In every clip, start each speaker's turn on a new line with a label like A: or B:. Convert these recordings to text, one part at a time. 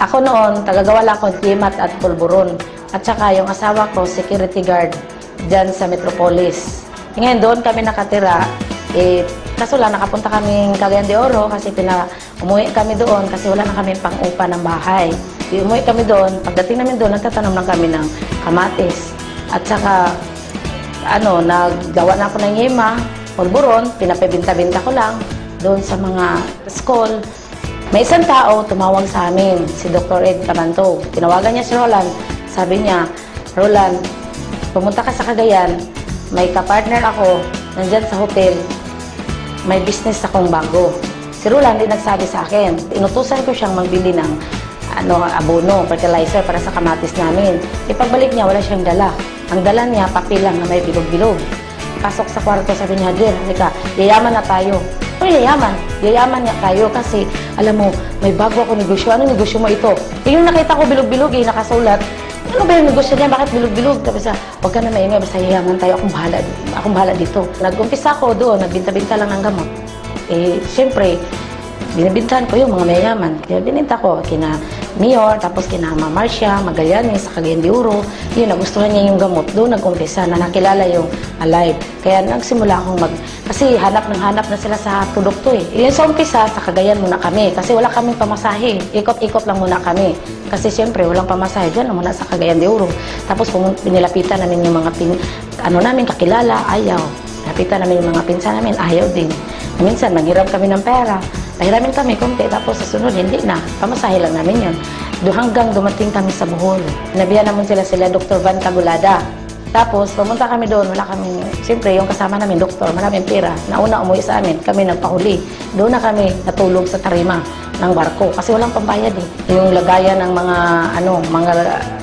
A: Ako noon, tagagawa lang ako Timat at Pulburon. At saka yung asawa ko, security guard dyan sa Metropolis. Ngayon, doon kami nakatira. Kaso lang, nakapunta kaming Cagayan de Oro kasi umuwi kami doon kasi wala na kami pang-upa ng bahay. Umuwi kami doon. Pagdating namin doon, nagtatanom lang kami ng kamatis. At saka, naggawa na ako ng yema, pulburon, pinapibinta-binta ko lang doon sa mga school. May isang tao tumawag sa amin, si Dr. Ed Tamanto. Tinawagan niya si Roland. Sabi niya, Roland, pumunta ka sa Cagayan, may kapartner ako, nandyan sa hotel, may business akong bago. Si Roland din nagsabi sa akin, inutusan ko siyang magbili ng abono, fertilizer para sa kamatis namin. Ipagbalik niya, wala siyang dala. Ang dala niya, papel lang na may bilog-bilog. Pasok sa kwarto, sabi niya, Dear, halika, yayaman na tayo. Yayaman. Yayaman niya tayo kasi, alam mo, may bago ako negosyo. Ano negosyo mo ito? Yung nakita ko bilog-bilog, nakasulat. Ano ba yung negosyo niya? Bakit bilog-bilog? Tapos huwag ka na maingay, basta yayaman tayo. Akong bahala dito. Nag-umpisa ko doon, nagbinta-binta lang ng gamot. Siyempre, binibintahan ko yung mga mayayaman. Kaya bininta ko kina Mayor, tapos kina Mama Marcia, Magallanes, sa Cagayan de Oro. Yun, nagustuhan niya yung gamot. Doon nag-umpisa na nakilala yung Alive. Kaya nagsimula akong kasi hanap na sila sa produkto eh. Yun sa umpisa, sa Cagayan muna kami. Kasi wala kaming pamasahe. Ikot-ikot lang muna kami. Kasi siyempre, walang pamasahe dyan muna sa Cagayan de Oro. Tapos pinilapitan namin yung mga namin kakilala, ayaw. Lapitan namin yung mga pinsan namin, ayaw din. Minsan, nanghiram kami ng pera. Pahiramin kami konti, tapos sa sunod, hindi na. Pamasahe lang namin yun. Hanggang dumating kami sa Bohol. Nabihan naman sila Dr. Van Tagulada. Tapos, pumunta kami doon, wala kami, siyempre, yung kasama namin, doktor, maraming pera. Nauna umuwi sa amin, kami nagpahuli. Doon na kami natulog sa tarima ng barko, kasi walang pambayad eh. Yung lagayan ng mga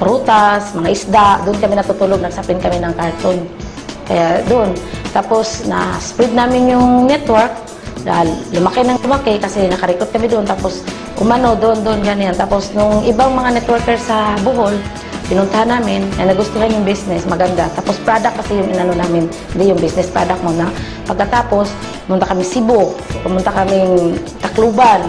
A: prutas, mga isda, doon kami natutulog, nagsapin kami ng karton. Kaya doon. Tapos, na-spread namin yung network. Dahil lumaki kasi nakarecord kami doon. Tapos, doon, ganyan. Tapos, nung ibang mga networker sa Bohol, pinuntahan namin, na nagustuhan yung business, maganda. Tapos, product kasi yung namin, hindi yung business product mo na. Pagkatapos, pumunta kami Cebu, pumunta kami Tacloban.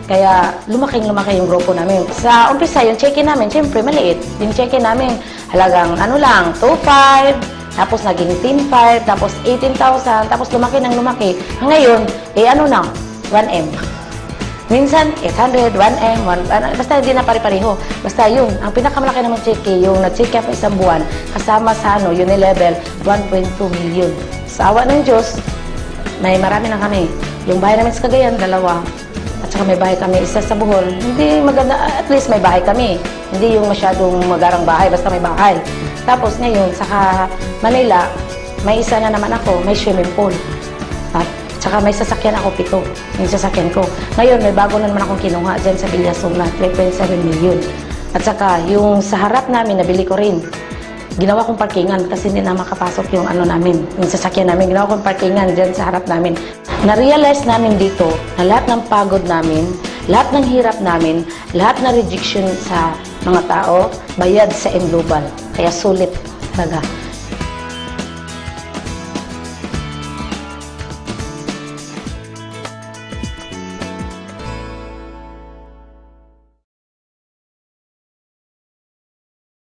A: Kaya, lumaki yung grupo namin. Sa umpisa, yung check-in namin, siyempre, maliit. Yung check-in namin, halagang 2.5, tapos naging 10.5, tapos 18,000, tapos lumaki. Ngayon, 1M. Minsan, 800, 1M, basta hindi na pare-pareho. Basta yung, ang pinakamalaki naman check, yung nag-check up isang buwan, kasama sa Unilevel, 1.2 million. Sa awa ng Diyos, marami na kami. Yung bahay namin sa Cagayan, 2. At saka may bahay kami, isa sa Bohol. Hindi maganda, at least may bahay kami. Hindi yung masyadong magarang bahay, basta may bahay. Tapos ngayon, sa Manila, may isa na naman ako, may swimming pool. At saka may sasakyan ako, 7. Yung sasakyan ko. Ngayon, may bago na naman akong kinuha dyan sa Villason na 3.7 million. At saka, yung sa harap namin, nabili ko rin. Ginawa kong parkingan kasi hindi na makapasok yung yung sasakyan namin. Ginawa kong parkingan dyan sa harap namin. Na-realize namin dito na lahat ng pagod namin, lahat ng hirap namin, lahat na rejection sa mga tao, bayad sa Global. Kaya sulit, baga.